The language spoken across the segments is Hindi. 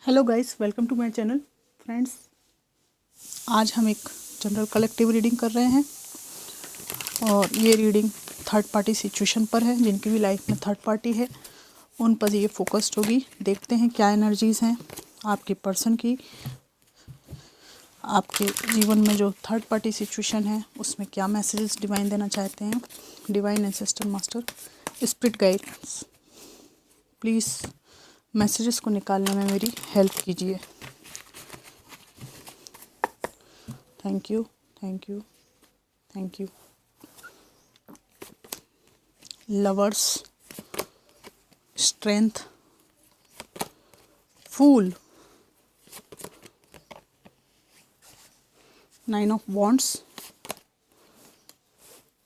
Hello guys, welcome to my channel. Friends, आज हम एक जनरल कलेक्टिव रीडिंग कर रहे हैं और ये रीडिंग थर्ड पार्टी सिचुएशन पर है। जिनकी भी लाइफ में थर्ड पार्टी है उन पर ये फोकस्ड होगी। देखते हैं क्या एनर्जीज़ हैं आपके पर्सन की, आपके जीवन में जो थर्ड पार्टी सिचुएशन है उसमें क्या मैसेजेस डिवाइन देना चाहते हैं। Divine ancestor master spirit guides, please messages को निकालने में मेरी हेल्प कीजिए। Thank you, thank you, thank you. Lovers, strength, fool, nine of wands,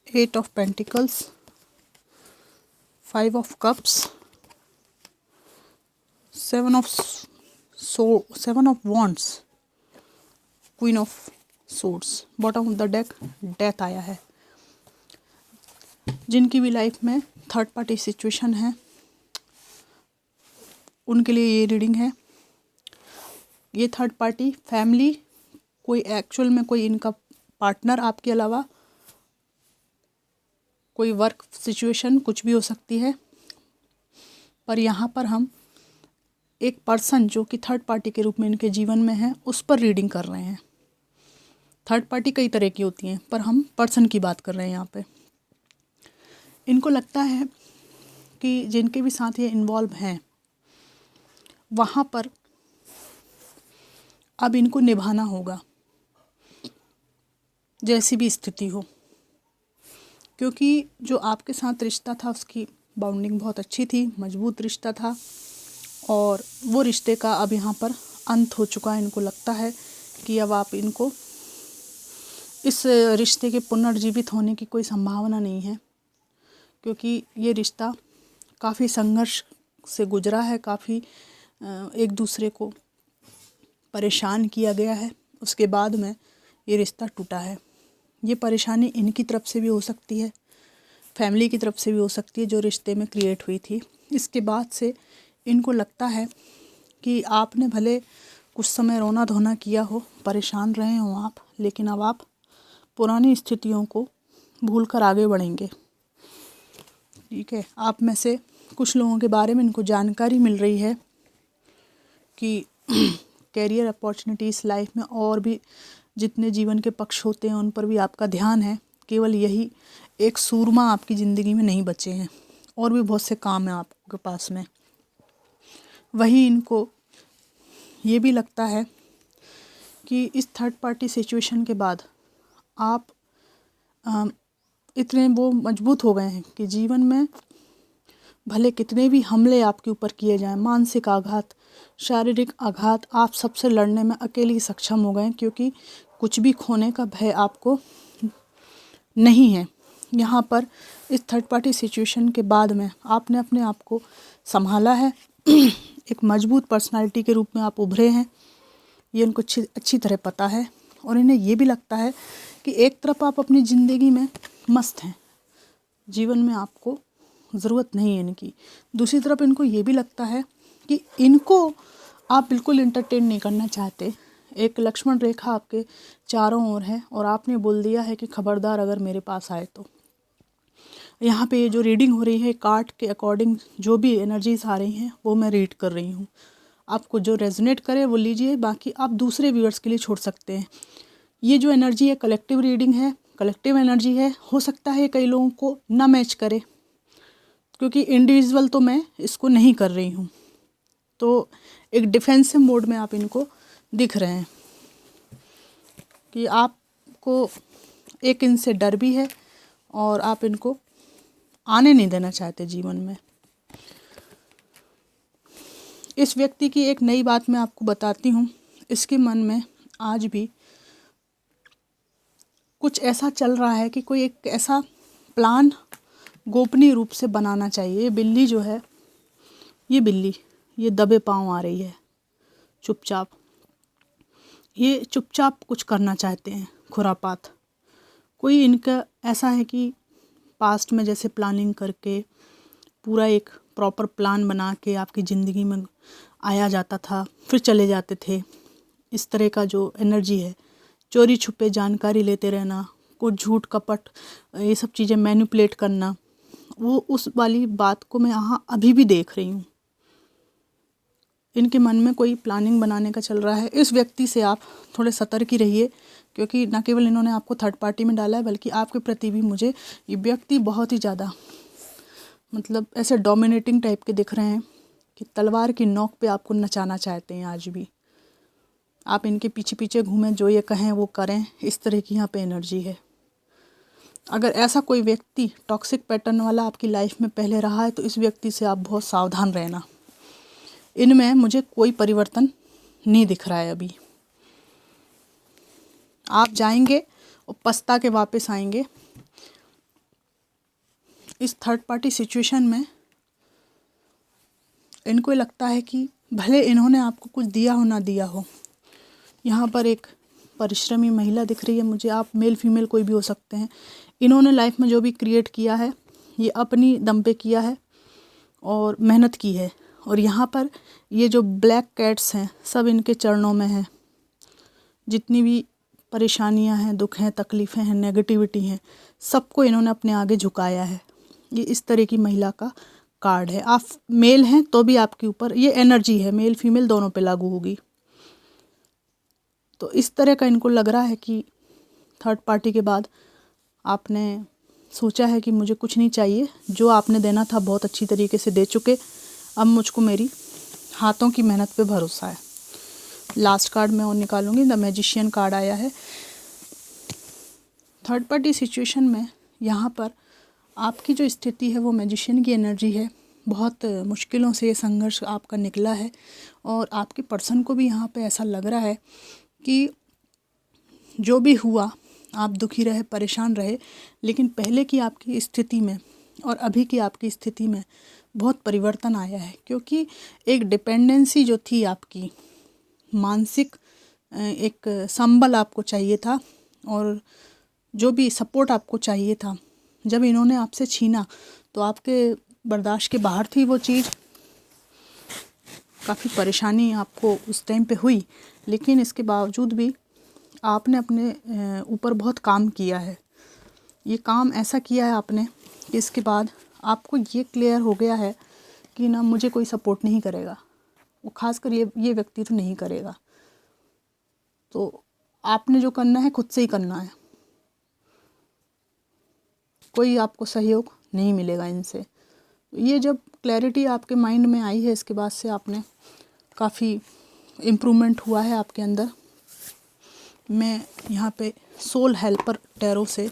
eight of pentacles, five of cups, seven of wands, queen of swords. Bottom of the deck death आया है। जिनकी भी लाइफ में थर्ड पार्टी सिचुएशन है उनके लिए ये रीडिंग है। ये थर्ड पार्टी फैमिली, कोई एक्चुअल में कोई इनका पार्टनर आपके अलावा, कोई वर्क सिचुएशन, कुछ भी हो सकती है। पर यहाँ पर हम एक पर्सन जो कि थर्ड पार्टी के रूप में इनके जीवन में है उस पर रीडिंग कर रहे हैं। थर्ड पार्टी कई तरह की होती हैं पर हम पर्सन की बात कर रहे हैं यहाँ पे। इनको लगता है कि जिनके भी साथ ये इन्वॉल्व हैं वहाँ पर अब इनको निभाना होगा जैसी भी स्थिति हो, क्योंकि जो आपके साथ रिश्ता था उसकी बाउंडिंग बहुत अच्छी थी, मजबूत रिश्ता था और वो रिश्ते का अब यहाँ पर अंत हो चुका है। इनको लगता है कि अब आप इनको इस रिश्ते के पुनर्जीवित होने की कोई संभावना नहीं है, क्योंकि ये रिश्ता काफ़ी संघर्ष से गुजरा है, काफ़ी एक दूसरे को परेशान किया गया है। उसके बाद में ये रिश्ता टूटा है। ये परेशानी इनकी तरफ से भी हो सकती है, फैमिली की तरफ से भी हो सकती है जो रिश्ते में क्रिएट हुई थी। इसके बाद से इनको लगता है कि आपने भले कुछ समय रोना धोना किया हो, परेशान रहे हो आप, लेकिन अब आप पुरानी स्थितियों को भूलकर आगे बढ़ेंगे। ठीक है, आप में से कुछ लोगों के बारे में इनको जानकारी मिल रही है कि कैरियर अपॉर्चुनिटीज़ लाइफ में और भी जितने जीवन के पक्ष होते हैं उन पर भी आपका ध्यान है। केवल यही एक सूरमा आपकी ज़िंदगी में नहीं बचे हैं, और भी बहुत से काम हैं आपके पास में। वही इनको ये भी लगता है कि इस थर्ड पार्टी सिचुएशन के बाद आप इतने वो मजबूत हो गए हैं कि जीवन में भले कितने भी हमले आपके ऊपर किए जाएं, मानसिक आघात, शारीरिक आघात, आप सबसे लड़ने में अकेले ही सक्षम हो गए, क्योंकि कुछ भी खोने का भय आपको नहीं है। यहाँ पर इस थर्ड पार्टी सिचुएशन के बाद में आपने अपने आप को संभाला है। एक मजबूत पर्सनालिटी के रूप में आप उभरे हैं, ये उनको अच्छी तरह पता है। और इन्हें ये भी लगता है कि एक तरफ आप अपनी ज़िंदगी में मस्त हैं, जीवन में आपको ज़रूरत नहीं है इनकी। दूसरी तरफ इनको ये भी लगता है कि इनको आप बिल्कुल इंटरटेन नहीं करना चाहते। एक लक्ष्मण रेखा आपके चारों ओर है और आपने बोल दिया है कि खबरदार अगर मेरे पास आए तो। यहाँ पे ये जो रीडिंग हो रही है कार्ड के अकॉर्डिंग जो भी एनर्जीज आ रही हैं वो मैं रीड कर रही हूँ। आपको जो रेजोनेट करे वो लीजिए, बाकी आप दूसरे व्यूअर्स के लिए छोड़ सकते हैं। ये जो एनर्जी है कलेक्टिव रीडिंग है, कलेक्टिव एनर्जी है। हो सकता है कई लोगों को ना मैच करे, क्योंकि इंडिविजुअल तो मैं इसको नहीं कर रही हूँ। तो एक डिफेंसिव मोड में आप इनको दिख रहे हैं कि आपको एक इनसे डर भी है और आप इनको आने नहीं देना चाहते जीवन में। इस व्यक्ति की एक नई बात मैं आपको बताती हूँ। इसके मन में आज भी कुछ ऐसा चल रहा है कि कोई एक ऐसा प्लान गोपनीय रूप से बनाना चाहिए। ये बिल्ली जो है, ये बिल्ली ये दबे पांव आ रही है चुपचाप। ये चुपचाप कुछ करना चाहते हैं, खुरापात। कोई इनका ऐसा है कि पास्ट में जैसे प्लानिंग करके पूरा एक प्रॉपर प्लान बना के आपकी ज़िंदगी में आया जाता था फिर चले जाते थे। इस तरह का जो एनर्जी है, चोरी छुपे जानकारी लेते रहना, कुछ झूठ कपट, ये सब चीज़ें मैनिपुलेट करना, वो उस वाली बात को मैं यहाँ अभी भी देख रही हूँ। इनके मन में कोई प्लानिंग बनाने का चल रहा है। इस व्यक्ति से आप थोड़े सतर्क ही रहिए, क्योंकि न केवल इन्होंने आपको थर्ड पार्टी में डाला है, बल्कि आपके प्रति भी मुझे ये व्यक्ति बहुत ही ज़्यादा मतलब ऐसे डोमिनेटिंग टाइप के दिख रहे हैं कि तलवार की नोक पे आपको नचाना चाहते हैं। आज भी आप इनके पीछे पीछे घूमें, जो ये कहें वो करें, इस तरह की यहाँ पे एनर्जी है। अगर ऐसा कोई व्यक्ति टॉक्सिक पैटर्न वाला आपकी लाइफ में पहले रहा है तो इस व्यक्ति से आप बहुत सावधान रहना। इनमें मुझे कोई परिवर्तन नहीं दिख रहा है अभी। आप जाएंगे और पछता के वापस आएंगे। इस थर्ड पार्टी सिचुएशन में इनको लगता है कि भले इन्होंने आपको कुछ दिया हो ना दिया हो, यहाँ पर एक परिश्रमी महिला दिख रही है मुझे। आप मेल फीमेल कोई भी हो सकते हैं। इन्होंने लाइफ में जो भी क्रिएट किया है ये अपनी दम पे किया है और मेहनत की है। और यहाँ पर ये जो ब्लैक कैट्स हैं सब इनके चरणों में हैं। जितनी भी परेशानियाँ हैं, दुख हैं, तकलीफ़ें हैं, नेगेटिविटी हैं, सबको इन्होंने अपने आगे झुकाया है। ये इस तरह की महिला का कार्ड है। आप मेल हैं तो भी आपके ऊपर ये एनर्जी है, मेल फीमेल दोनों पे लागू होगी। तो इस तरह का इनको लग रहा है कि थर्ड पार्टी के बाद आपने सोचा है कि मुझे कुछ नहीं चाहिए, जो आपने देना था बहुत अच्छी तरीके से दे चुके, अब मुझको मेरी हाथों की मेहनत पे भरोसा है। लास्ट कार्ड मैं और निकालूंगी। द मैजिशियन कार्ड आया है। थर्ड पार्टी सिचुएशन में यहाँ पर आपकी जो स्थिति है वो मैजिशियन की एनर्जी है। बहुत मुश्किलों से ये संघर्ष आपका निकला है और आपके पर्सन को भी यहाँ पे ऐसा लग रहा है कि जो भी हुआ आप दुखी रहे, परेशान रहे, लेकिन पहले की आपकी स्थिति में और अभी की आपकी स्थिति में बहुत परिवर्तन आया है। क्योंकि एक डिपेंडेंसी जो थी आपकी, मानसिक एक संबल आपको चाहिए था और जो भी सपोर्ट आपको चाहिए था, जब इन्होंने आपसे छीना तो आपके बर्दाश्त के बाहर थी वो चीज़। काफ़ी परेशानी आपको उस टाइम पे हुई, लेकिन इसके बावजूद भी आपने अपने ऊपर बहुत काम किया है। ये काम ऐसा किया है आपने कि इसके बाद आपको ये क्लियर हो गया है कि ना मुझे कोई सपोर्ट नहीं करेगा, वो खासकर ये व्यक्ति तो नहीं करेगा। तो आपने जो करना है खुद से ही करना है, कोई आपको सहयोग नहीं मिलेगा इनसे। ये जब क्लैरिटी आपके माइंड में आई है, इसके बाद से आपने काफ़ी इम्प्रूवमेंट हुआ है आपके अंदर। मैं यहाँ पे सोल हेल्पर टैरो से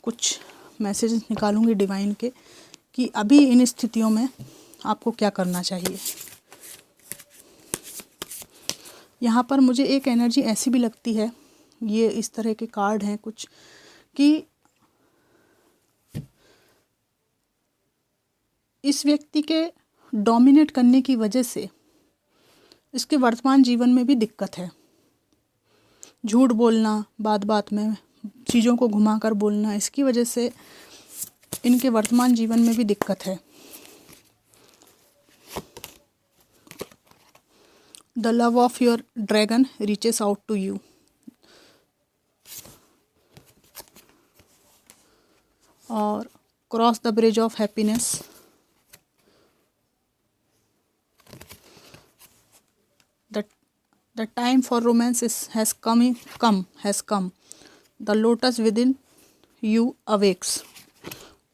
कुछ मैसेजेस निकालूंगी डिवाइन के कि अभी इन स्थितियों में आपको क्या करना चाहिए। यहाँ पर मुझे एक एनर्जी ऐसी भी लगती है, ये इस तरह के कार्ड हैं कुछ, कि इस व्यक्ति के डोमिनेट करने की वजह से इसके वर्तमान जीवन में भी दिक्कत है। झूठ बोलना, बात बात में चीज़ों को घुमाकर बोलना, इसकी वजह से इनके वर्तमान जीवन में भी दिक्कत है। The love of your dragon reaches out to you. और cross the bridge of happiness. The time for romance has come. The lotus within you awakes.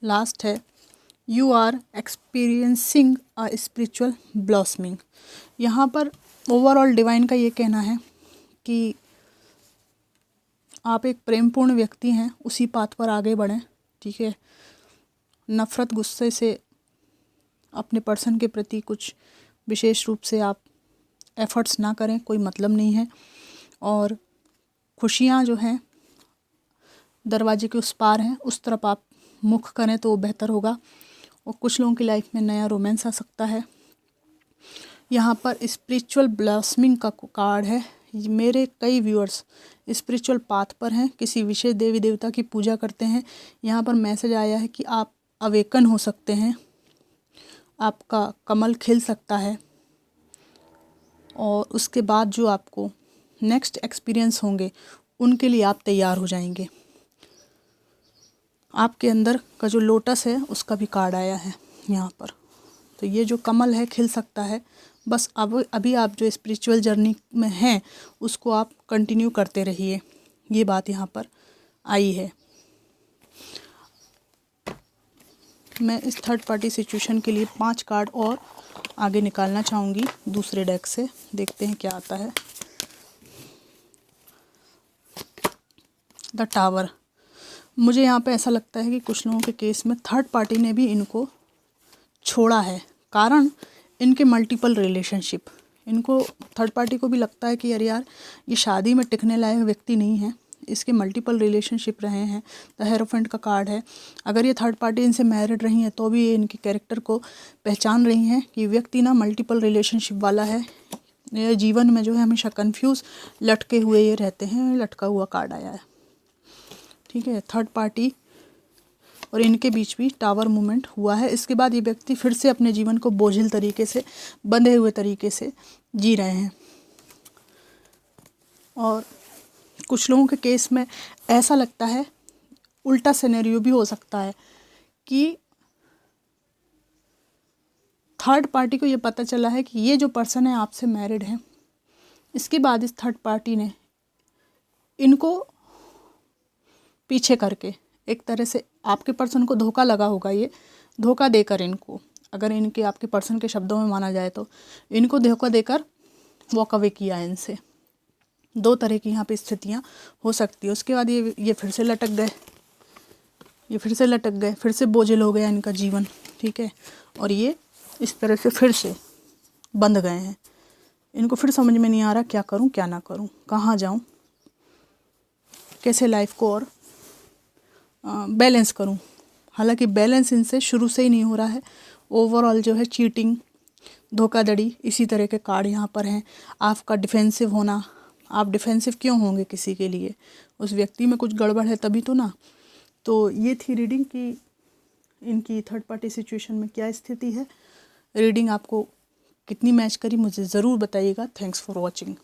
Last है, you are experiencing a spiritual blossoming. यहाँ पर ओवरऑल डिवाइन का ये कहना है कि आप एक प्रेमपूर्ण व्यक्ति हैं, उसी पाथ पर आगे बढ़ें। ठीक है, नफ़रत गुस्से से अपने पर्सन के प्रति कुछ विशेष रूप से आप एफ़र्ट्स ना करें, कोई मतलब नहीं है। और खुशियाँ जो हैं दरवाजे के उस पार हैं, उस तरफ आप मुख करें तो वो बेहतर होगा। और कुछ लोगों की लाइफ में नया रोमांस आ सकता है। यहाँ पर स्पिरिचुअल ब्लॉसमिंग का कार्ड है। मेरे कई व्यूअर्स स्पिरिचुअल पाथ पर हैं, किसी विशेष देवी देवता की पूजा करते हैं। यहाँ पर मैसेज आया है कि आप अवेकन हो सकते हैं, आपका कमल खिल सकता है। और उसके बाद जो आपको नेक्स्ट एक्सपीरियंस होंगे उनके लिए आप तैयार हो जाएंगे। आपके अंदर का जो लोटस है उसका भी कार्ड आया है यहाँ पर। तो ये जो कमल है खिल सकता है। बस अब अभी आप जो स्पिरिचुअल जर्नी में हैं उसको आप कंटिन्यू करते रहिए, ये बात यहाँ पर आई है। मैं इस थर्ड पार्टी सिचुएशन के लिए 5 कार्ड और आगे निकालना चाहूँगी दूसरे डेक से। देखते हैं क्या आता है। The tower. मुझे यहाँ पे ऐसा लगता है कि कुछ लोगों के केस में थर्ड पार्टी ने भी इनको छोड़ा है, कारण इनके मल्टीपल रिलेशनशिप। इनको थर्ड पार्टी को भी लगता है कि यार ये शादी में टिकने लायक व्यक्ति नहीं है, इसके मल्टीपल रिलेशनशिप रहे हैं। द हेरोफेंट का कार्ड है। अगर ये थर्ड पार्टी इनसे मैरिड रही हैं तो भी ये इनके कैरेक्टर को पहचान रही हैं कि व्यक्ति ना मल्टीपल रिलेशनशिप वाला है। ये जीवन में जो है हमेशा कंफ्यूज लटके हुए ये रहते हैं। लटका हुआ कार्ड आया है, ठीक है। थर्ड पार्टी और इनके बीच भी टावर मूवमेंट हुआ है। इसके बाद ये व्यक्ति फिर से अपने जीवन को बोझिल तरीके से, बंधे हुए तरीके से जी रहे हैं। और कुछ लोगों के केस में ऐसा लगता है, उल्टा सिनेरियो भी हो सकता है कि थर्ड पार्टी को ये पता चला है कि ये जो पर्सन है आपसे मैरिड है। इसके बाद इस थर्ड पार्टी ने इनको पीछे करके एक तरह से आपके पर्सन को धोखा लगा होगा। ये धोखा देकर इनको, अगर इनके आपके पर्सन के शब्दों में माना जाए तो, इनको धोखा देकर वॉक अवे किया इनसे। 2 तरह की यहाँ पे स्थितियाँ हो सकती है। उसके बाद ये फिर से लटक गए, फिर से बोझिल हो गया इनका जीवन, ठीक है। और ये इस तरह से फिर से बंध गए हैं। इनको फिर समझ में नहीं आ रहा क्या करूँ क्या ना करूँ, कहाँ जाऊँ, कैसे लाइफ को और बैलेंस करूं। हालांकि बैलेंस इनसे शुरू से ही नहीं हो रहा है। ओवरऑल जो है चीटिंग, धोखाधड़ी, इसी तरह के कार्ड यहाँ पर हैं। आपका डिफेंसिव होना, आप डिफेंसिव क्यों होंगे किसी के लिए? उस व्यक्ति में कुछ गड़बड़ है तभी तो ना। तो ये थी रीडिंग की इनकी थर्ड पार्टी सिचुएशन में क्या स्थिति है। रीडिंग आपको कितनी मैच करी मुझे ज़रूर बताइएगा। Thanks for watching.